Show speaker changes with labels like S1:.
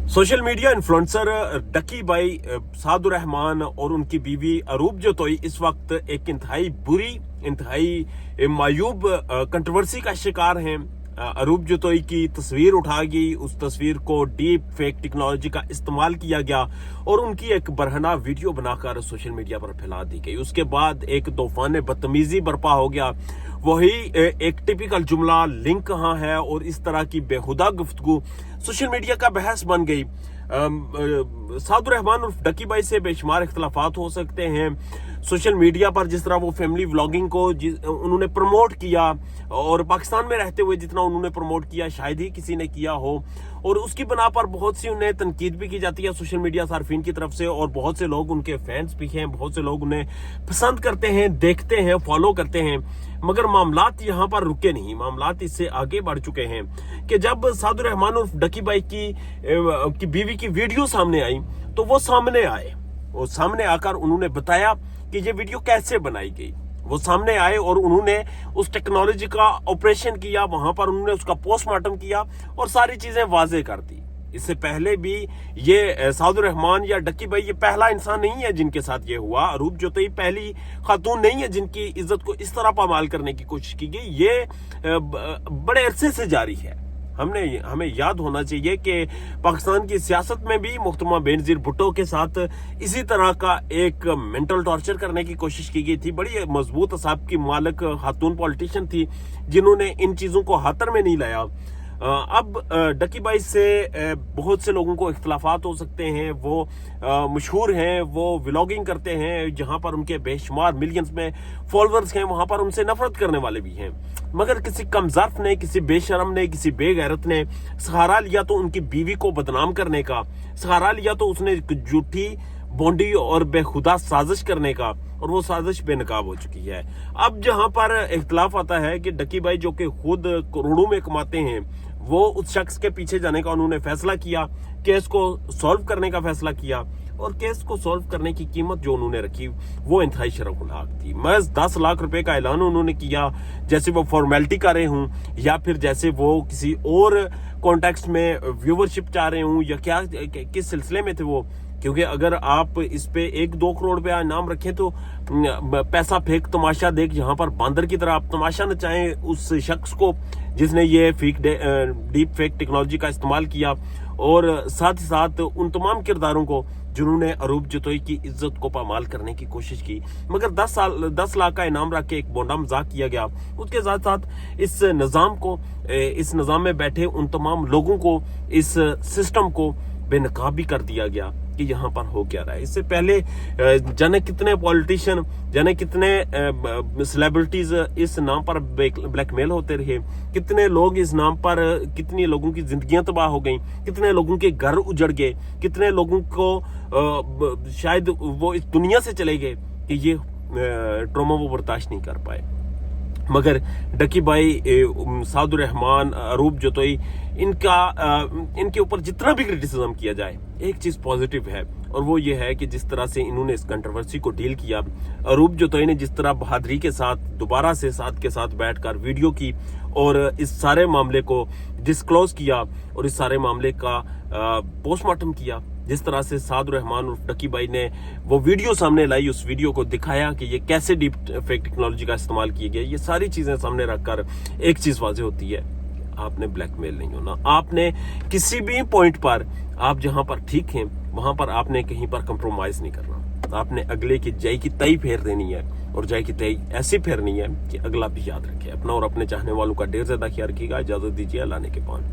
S1: Social media influencer डकी भाई सादुर रहमान और उनकी बीवी अरूब जोतोई इस वक्त एक इंतहाई बुरी, इंतहाई मायूब कंट्रोवर्सी का शिकार हैं। अरूब जोतोई की तस्वीर उठा गई, उस तस्वीर को डीप फेक टेक्नोलॉजी का इस्तेमाल किया गया और उनकी एक बरहना वीडियो बनाकर सोशल मीडिया पर फैला दी गई। उसके बाद एक तूफान बदतमीजी बर्पा हो गया। वही एक टिपिकल जुमला लिंक कहाँ है और इस तरह की बेहुदा गुफ्तगू सोशल मीडिया का बहस बन गई। सादुर रहमान और डकी भाई से बेशुमार इख्तलाफात हो सकते हैं। सोशल मीडिया पर जिस तरह वो फैमिली व्लॉगिंग को उन्होंने प्रमोट किया और पाकिस्तान में रहते हुए जितना उन्होंने प्रमोट किया शायद ही किसी ने किया हो, और उसकी बना पर बहुत सी उन्हें तनकीद भी की जाती है सोशल मीडिया सार्फिन की तरफ से, और बहुत से लोग उनके फैंस भी हैं, बहुत से लोग उन्हें पसंद करते हैं, देखते हैं, फॉलो करते हैं। मगर मामलात यहाँ पर रुके नहीं, मामलात इससे आगे बढ़ चुके हैं कि जब सादुर रहमान और डकी भाई की बीवी की वीडियो सामने आई तो वो सामने आए और सामने आकर उन्होंने बताया कि ये वीडियो कैसे बनाई गई। वो सामने आए और उन्होंने उस टेक्नोलॉजी का ऑपरेशन किया, वहां पर उन्होंने उसका पोस्टमार्टम किया और सारी चीजें वाजे कर दी। इससे पहले भी ये सादुर रहमान या डकी भाई ये पहला इंसान नहीं है जिनके साथ ये हुआ। अरूब जोतोई पहली खातून नहीं है जिनकी इज्जत को इस तरह पामाल करने की कोशिश की गई। ये बड़े अरसे से जारी है। हमें याद होना चाहिए कि पाकिस्तान की सियासत में भी मुहतरमा बेनजीर भुट्टो के साथ इसी तरह का एक मेंटल टॉर्चर करने की कोशिश की गई थी। बड़ी मजबूत असाब की मालिक खातून पॉलिटिशियन थी जिन्होंने इन चीजों को हाथर में नहीं लाया। अब डकी भाई से बहुत से लोगों को इख्तलाफात हो सकते हैं। वो मशहूर हैं, वो व्लॉगिंग करते हैं जहां पर उनके बेशुमार मिलियंस में फॉलोअर्स हैं, वहां पर उनसे नफरत करने वाले भी हैं। मगर किसी कमज़र्फ ने, किसी बेशरम ने, किसी बेगैरत ने सहारा लिया तो उनकी बीवी को बदनाम करने का, सहारा लिया तो उसने झूठी बोंडी और बेखुदा साजिश करने का, और वो साजिश बेनकाब हो चुकी है। अब जहां पर इख्तलाफ आता है कि डकी भाई जो कि खुद करोड़ों में कमाते हैं, वो उस शख्स के पीछे जाने का उन्होंने फैसला किया, केस को सॉल्व करने का फैसला किया, और केस को सॉल्व करने की कीमत जो उन्होंने रखी वो इंतहाई शर्मनाक थी। महज 10 लाख रुपए का ऐलान उन्होंने किया, जैसे वो फॉर्मेलिटी कर रहे हूं या फिर जैसे वो किसी और कॉन्टेक्स्ट में व्यूवरशिप चाह रहे हूं, या क्या किस सिलसिले में थे वो। क्योंकि अगर आप इस पे 1-2 करोड़ रुपया इनाम रखें तो पैसा फेंक तमाशा देख, जहां पर बांदर की तरह आप तमाशा नचाएं उस शख्स को जिसने ये डीप फेक टेक्नोलॉजी का इस्तेमाल किया, और साथ ही साथ उन तमाम किरदारों को जिन्होंने अरूब जोतोई की इज्जत को पामाल करने की कोशिश की। मगर 10 लाख का इनाम रख के एक बोंडा मजाक किया गया। उसके साथ साथ इस निज़ाम में बैठे उन तमाम लोगों को, इस सिस्टम को बेनकाब भी कर दिया गया कि यहाँ पर हो क्या रहा है। इससे पहले जाने कितने पॉलिटिशियन, जाने कितने सेलिब्रिटीज इस नाम पर ब्लैकमेल होते रहे, कितने लोग इस नाम पर, कितनी लोगों की जिंदगियां तबाह हो गई, कितने लोगों के घर उजड़ गए, कितने लोगों को शायद वो इस दुनिया से चले गए कि ये ट्रॉमा वो बर्दाश्त नहीं कर पाए। मगर डकी भाई, सादुर रहमान, अरूब जोतोई, इनके ऊपर जितना भी क्रिटिसिज्म किया जाए, एक चीज पॉजिटिव है, और वो ये है कि जिस तरह से इन्होंने इस कंट्रोवर्सी को डील किया। अरूब जोतोई ने जिस तरह बहादुरी के साथ दोबारा से साथ के साथ बैठकर वीडियो की और इस सारे मामले को डिस्क्लोज किया और इस सारे मामले का पोस्टमार्टम किया, जिस तरह से सादुर रहमान और डकी भाई ने वो वीडियो सामने लाई, उस वीडियो को दिखाया कि ये कैसे डीप फेक टेक्नोलॉजी का इस्तेमाल किया गया, ये सारी चीजें सामने रखकर एक चीज वाज़ेह होती है, आपने ब्लैकमेल नहीं होना। आपने किसी भी पॉइंट पर, आप जहां पर ठीक हैं वहां पर आपने कहीं पर कंप्रोमाइज नहीं करना। आपने अगले की जय की तई फेर देनी है, और जय की तई ऐसी फेरनी है कि अगला भी याद रखे। अपना और अपने चाहने वालों का ढेर ज्यादा ख्याल रखिएगा। इजाजत दीजिए, अल्लाह ने के पान।